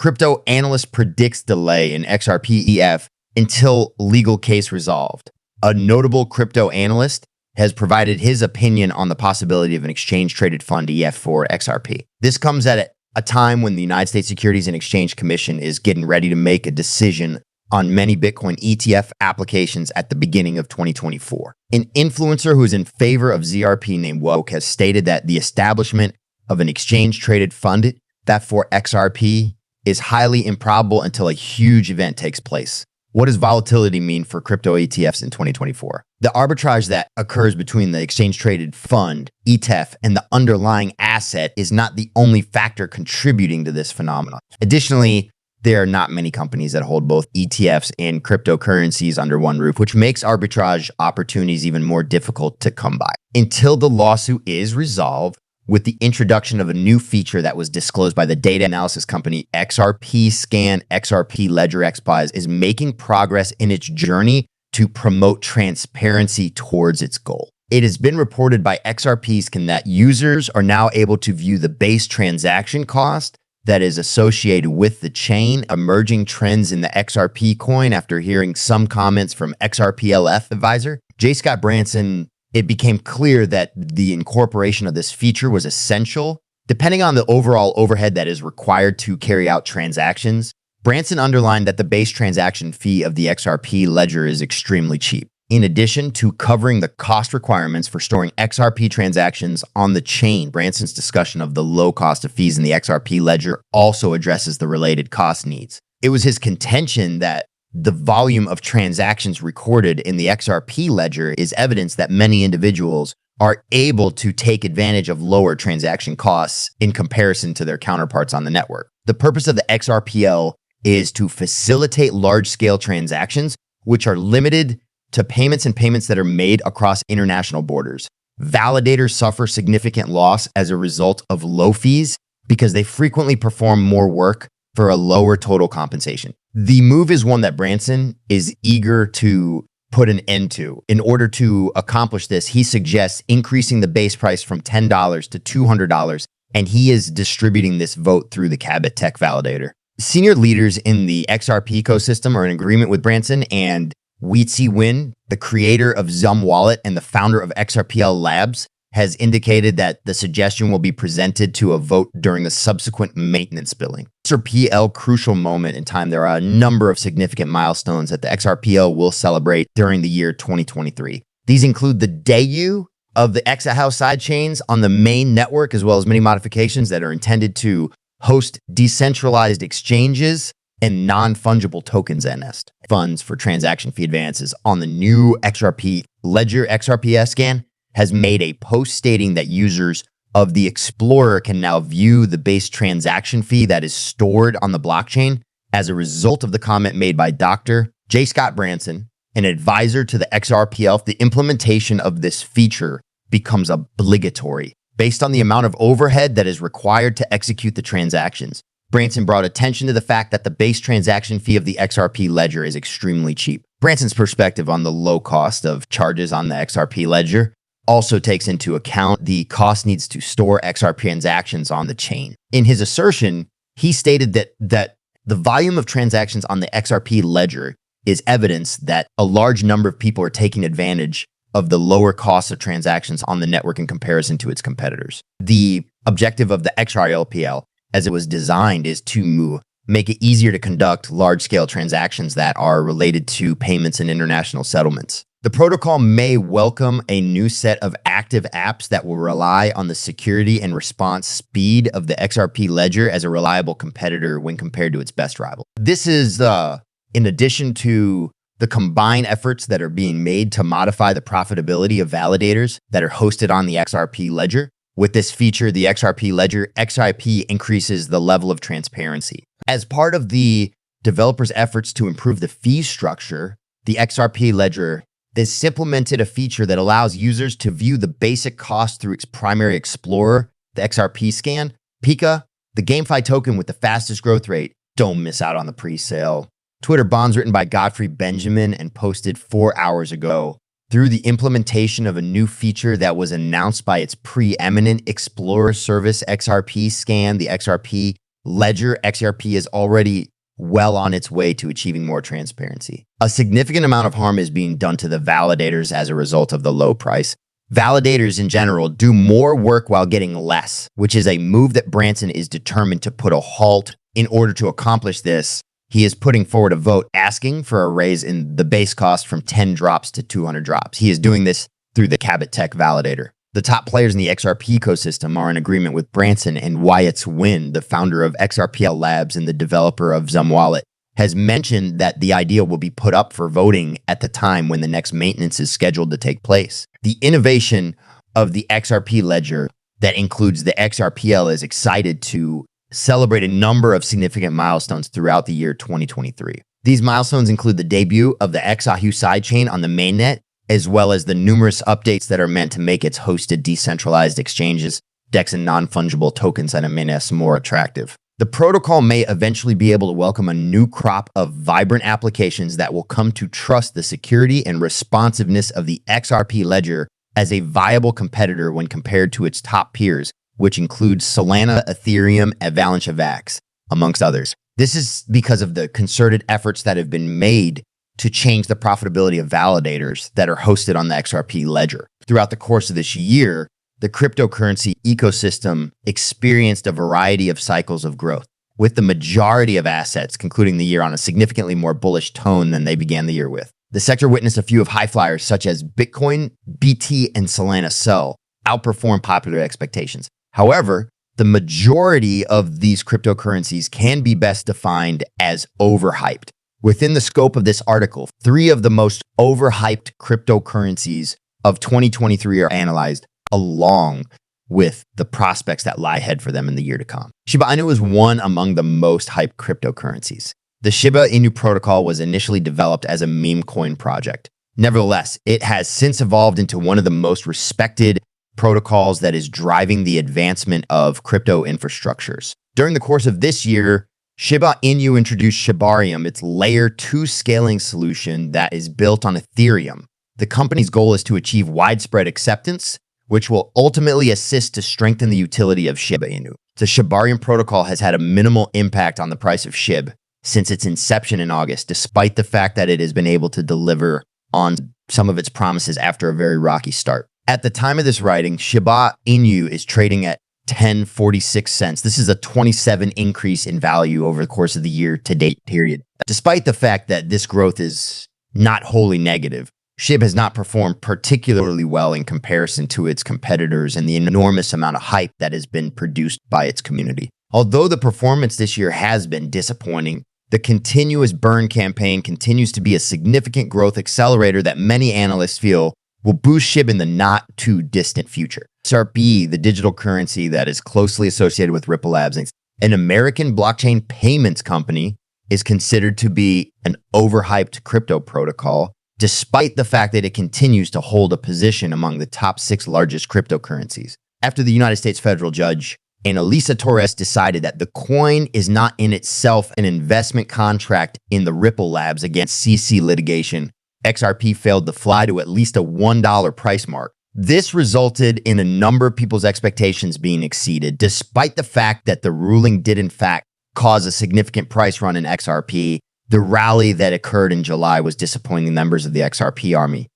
Crypto analyst predicts delay in XRP-EF until legal case resolved. A notable crypto analyst has provided his opinion on the possibility of an exchange-traded fund EF for XRP. This comes at a time when the United States Securities and Exchange Commission is getting ready to make a decision on many Bitcoin ETF applications at the beginning of 2024. An influencer who is in favor of XRP named Woke has stated that the establishment of an exchange-traded fund that for XRP is highly improbable until a huge event takes place. What does volatility mean for crypto ETFs in 2024? The arbitrage that occurs between the exchange-traded fund, ETF, and the underlying asset is not the only factor contributing to this phenomenon. Additionally, there are not many companies that hold both ETFs and cryptocurrencies under one roof, which makes arbitrage opportunities even more difficult to come by. Until the lawsuit is resolved, with the introduction of a new feature that was disclosed by the data analysis company XRP Scan, XRP Ledger XPIs is making progress in its journey to promote transparency towards its goal. It has been reported by XRP Scan that users are now able to view the base transaction cost that is associated with the chain, emerging trends in the XRP coin after hearing some comments from XRPLF advisor J. Scott Branson. It became clear that the incorporation of this feature was essential. Depending on the overall overhead that is required to carry out transactions, Branson underlined that the base transaction fee of the XRP ledger is extremely cheap. In addition to covering the cost requirements for storing XRP transactions on the chain, Branson's discussion of the low cost of fees in the XRP ledger also addresses the related cost needs. It was his contention that the volume of transactions recorded in the XRP ledger is evidence that many individuals are able to take advantage of lower transaction costs in comparison to their counterparts on the network. The purpose of the XRPL is to facilitate large-scale transactions, which are limited to payments that are made across international borders. Validators suffer significant loss as a result of low fees because they frequently perform more work for a lower total compensation. The move is one that Branson is eager to put an end to. In order to accomplish this, he suggests increasing the base price from $10 to $200, and he is distributing this vote through the Cabot Tech Validator. Senior leaders in the XRP ecosystem are in agreement with Branson, and Weetzy Win, the creator of Zum Wallet and the founder of XRPL Labs, has indicated that the suggestion will be presented to a vote during the subsequent maintenance billing. XRPL crucial moment in time. There are a number of significant milestones that the XRPL will celebrate during the year 2023. These include the debut of the Exahouse sidechains on the main network, as well as many modifications that are intended to host decentralized exchanges and non-fungible tokens NST. Funds for transaction fee advances on the new XRP Ledger XRPS scan has made a post stating that users of the Explorer can now view the base transaction fee that is stored on the blockchain as a result of the comment made by Dr. J. Scott Branson, an advisor to the XRPL. The implementation of this feature becomes obligatory based on the amount of overhead that is required to execute the transactions. Branson brought attention to the fact that the base transaction fee of the XRP ledger is extremely cheap. Branson's perspective on the low cost of charges on the XRP ledger also takes into account the cost needs to store XRP transactions on the chain. In his assertion, he stated that the volume of transactions on the XRP ledger is evidence that a large number of people are taking advantage of the lower cost of transactions on the network in comparison to its competitors. The objective of the XRLPL, as it was designed, is to make it easier to conduct large-scale transactions that are related to payments and international settlements. The protocol may welcome a new set of active apps that will rely on the security and response speed of the XRP ledger as a reliable competitor when compared to its best rival. This is in addition to the combined efforts that are being made to modify the profitability of validators that are hosted on the XRP ledger. With this feature, the XRP ledger, XRP increases the level of transparency. As part of the developers' efforts to improve the fee structure, the XRP ledger has implemented a feature that allows users to view the basic cost through its primary explorer, the XRP scan. Pika, the GameFi token with the fastest growth rate. Don't miss out on the pre-sale. Twitter bonds written by Godfrey Benjamin and posted 4 hours ago. Through the implementation of a new feature that was announced by its preeminent Explorer service XRP scan, the XRP ledger, XRP is already well on its way to achieving more transparency. A significant amount of harm is being done to the validators as a result of the low price. Validators in general do more work while getting less, which is a move that Branson is determined to put a halt. In order to accomplish this, he is putting forward a vote asking for a raise in the base cost from 10 drops to 200 drops. He is doing this through the Cabot Tech validator. The top players in the XRP ecosystem are in agreement with Branson, and Wyatt Wynn, the founder of XRPL Labs and the developer of Zum Wallet, has mentioned that the idea will be put up for voting at the time when the next maintenance is scheduled to take place. The innovation of the XRP ledger that includes the XRPL is excited to celebrate a number of significant milestones throughout the year 2023. These milestones include the debut of the XAHU sidechain on the mainnet, as well as the numerous updates that are meant to make its hosted decentralized exchanges, DEX, and non-fungible tokens on mainnet more attractive. The protocol may eventually be able to welcome a new crop of vibrant applications that will come to trust the security and responsiveness of the XRP ledger as a viable competitor when compared to its top peers, which includes Solana, Ethereum, Avalanche, Avax, amongst others. This is because of the concerted efforts that have been made to change the profitability of validators that are hosted on the XRP ledger. Throughout the course of this year, the cryptocurrency ecosystem experienced a variety of cycles of growth, with the majority of assets concluding the year on a significantly more bullish tone than they began the year with. The sector witnessed a few of high flyers such as Bitcoin, BT, and Solana sell outperform popular expectations. However, the majority of these cryptocurrencies can be best defined as overhyped. Within the scope of this article, 3 of the most overhyped cryptocurrencies of 2023 are analyzed, along with the prospects that lie ahead for them in the year to come. Shiba Inu is one among the most hyped cryptocurrencies. The Shiba Inu protocol was initially developed as a meme coin project. Nevertheless, it has since evolved into one of the most respected protocols that is driving the advancement of crypto infrastructures. During the course of this year, Shiba Inu introduced Shibarium, its layer 2 scaling solution that is built on Ethereum. The company's goal is to achieve widespread acceptance, which will ultimately assist to strengthen the utility of Shiba Inu. The Shibarium protocol has had a minimal impact on the price of SHIB since its inception in August, despite the fact that it has been able to deliver on some of its promises after a very rocky start. At the time of this writing, Shiba Inu is trading at 10.46 cents. This is a 27 increase in value over the course of the year to date period. Despite the fact that this growth is not wholly negative, SHIB has not performed particularly well in comparison to its competitors and the enormous amount of hype that has been produced by its community. Although the performance this year has been disappointing, the continuous burn campaign continues to be a significant growth accelerator that many analysts feel will boost SHIB in the not too distant future. xrp, the digital currency that is closely associated with Ripple Labs, an American blockchain payments company, is considered to be an overhyped crypto protocol, despite the fact that it continues to hold a position among the top 6 largest cryptocurrencies. After the United States federal judge, Elisa Torres, decided that the coin is not in itself an investment contract in the Ripple Labs against CC litigation, XRP failed to fly to at least a $1 price mark. This resulted in a number of people's expectations being exceeded, despite the fact that the ruling did in fact cause a significant price run in XRP. The rally that occurred in July was disappointing members of the XRP army.